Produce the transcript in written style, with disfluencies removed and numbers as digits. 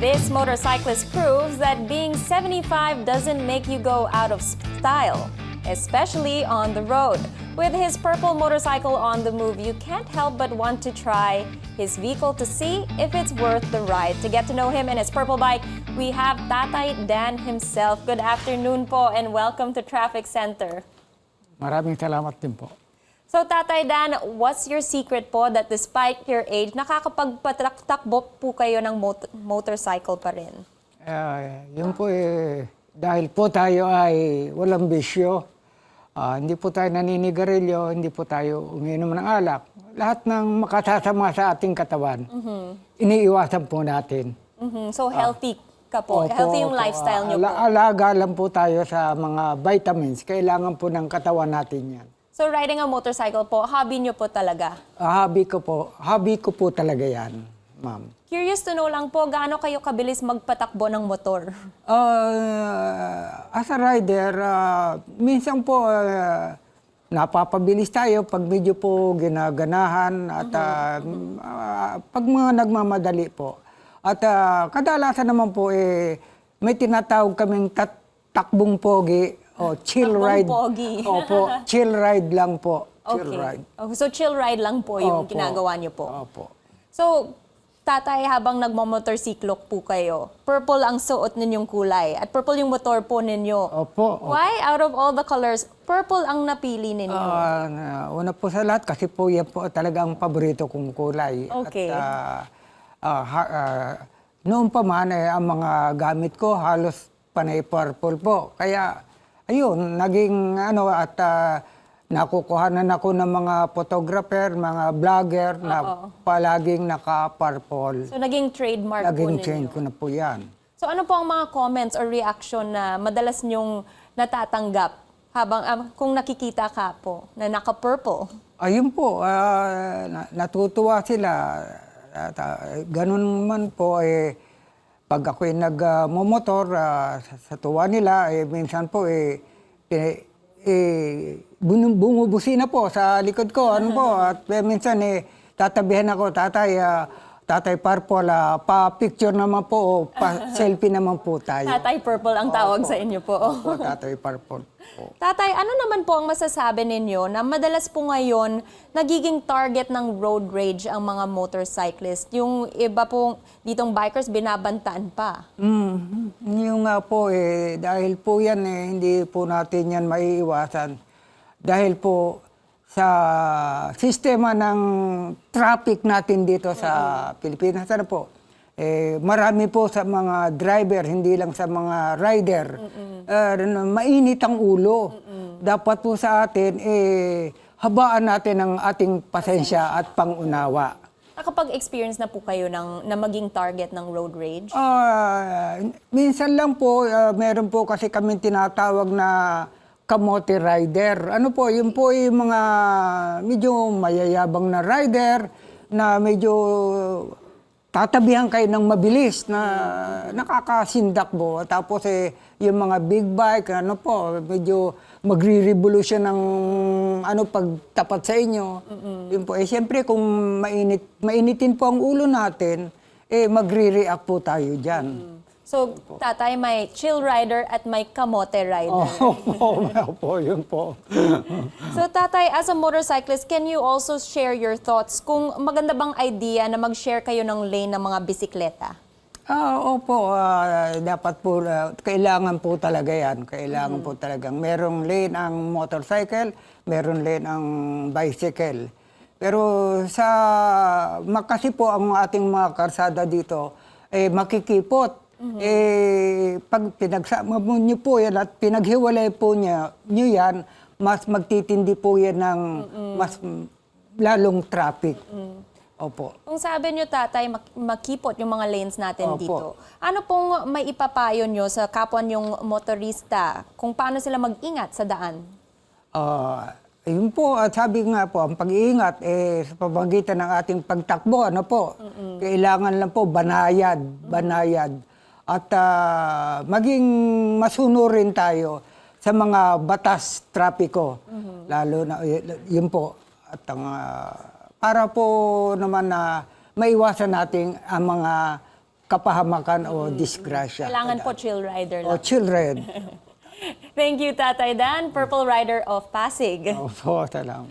This motorcyclist proves that being 75 doesn't make you go out of style, especially on the road. With his purple motorcycle on the move, you can't help but want to try his vehicle to see if it's worth the ride. To get to know him and his purple bike, we have Tatay Dan himself. Good afternoon po and welcome to Traffic Center. Maraming salamat din po. So Tatay Dan, what's your secret po that despite your age, nakakapagpatakbo po kayo ng motorcycle pa rin? Yun po dahil po tayo ay walang bisyo, hindi po tayo naninigarilyo, hindi po tayo umiinom ng alak. Lahat ng makasasama sa ating katawan, iniiwasan po natin. So healthy ka po, healthy yung lifestyle niyo po. Alaga lang po tayo sa mga vitamins, kailangan po ng katawan natin yan. So riding a motorcycle po, hobby niyo po talaga? Hobby ko po talaga yan, ma'am. Curious to know lang po, gaano kayo kabilis magpatakbo ng motor? As a rider, minsan po napapabilis tayo pag medyo po ginaganahan at pag mga nagmamadali po. At kadalasan naman po may tinatawag kaming takbong pogi o chill ride. Pogi. Opo, chill ride lang po. Chill ride. Okay. So chill ride lang po yung ginagawa niyo po? Opo. So, Tatay, habang nagmamotorsiklo po kayo, purple ang suot ninyong kulay at purple yung motor po ninyo. Opo. Why, out of all the colors, purple ang napili ninyo? Una po sa lahat, kasi po yan po talaga ang paborito kong kulay. Okay. At noon pa man, ang mga gamit ko halos panay purple po. Kaya, ayun, naging nakukuhanan ako ng mga photographer, mga vlogger na palaging naka-purple. So, naging trademark Naging po ninyo? change ko na po yan. So, ano po ang mga comments or reaction na madalas nyong natatanggap habang kung nakikita ka po na naka-purple? Ayun po, natutuwa sila. Ganun man po, pag ako'y nagmomotor, sa tuwa nila, minsan po, bumubusina po sa likod ko. Ano po, at minsan, tatabihan ako, Tatay Purple, pa-picture naman po, o pa-selfie naman po tayo. Tatay Purple ang tawag sa inyo po. Opo, Tatay Purple po. Tatay, ano naman po ang masasabi ninyo na madalas po ngayon nagiging target ng road rage ang mga motorcyclist? Yung iba po ditong bikers binabantaan pa. Yung nga po, dahil po yan, hindi po natin yan maiiwasan. Dahil po sa sistema ng traffic natin dito sa Pilipinas, ano po, marami po sa mga driver, hindi lang sa mga rider, mainit ang ulo. Dapat po sa atin, habaan natin ang ating pasensya at pangunawa. Nakapag-experience na po kayo na maging target ng road rage? Minsan lang po, meron po kasi kami tinatawag na kamote rider. Ano po, yun po yung mga medyo mayayabang na rider na medyo tatabihan kayo ng mabilis na nakakasindak po. Tapos yung mga big bike, ano po, medyo magre-revolution ng pagtapat sa inyo. Yun po, siyempre kung mainitin po ang ulo natin, magre-react po tayo dyan. So, Tatay, may chill rider at may kamote rider. Opo, yun po. So, Tatay, as a motorcyclist, can you also share your thoughts kung maganda bang idea na mag-share kayo ng lane ng mga bisikleta? Opo, dapat po, kailangan po talaga yan. Kailangan po talagang merong lane ang motorcycle, meron lane ang bicycle. Pero kasi po ang ating mga karsada dito, makikipot. Pag pinagsama mo nyo po yan at pinaghiwalay po nyo yan, mas magtitindi po yan ng mas lalong traffic. Opo. Kung sabi nyo, Tatay, makipot yung mga lanes natin Opo. dito, ano pong may ipapayo nyo sa kapwa nyong motorista kung paano sila mag-ingat sa daan? Yun po, at sabi nga po, ang pag-iingat sa pamamagitan ng ating pagtakbo, ano po, kailangan lang po banayad. At maging masunurin tayo sa mga batas trapiko. Lalo na, yun po. At para po naman na maiwasan natin ang mga kapahamakan o disgrasya. Kailangan po chill rider O lang. children. Thank you, Tatay Dan, Purple Rider of Pasig. Opo, salamat.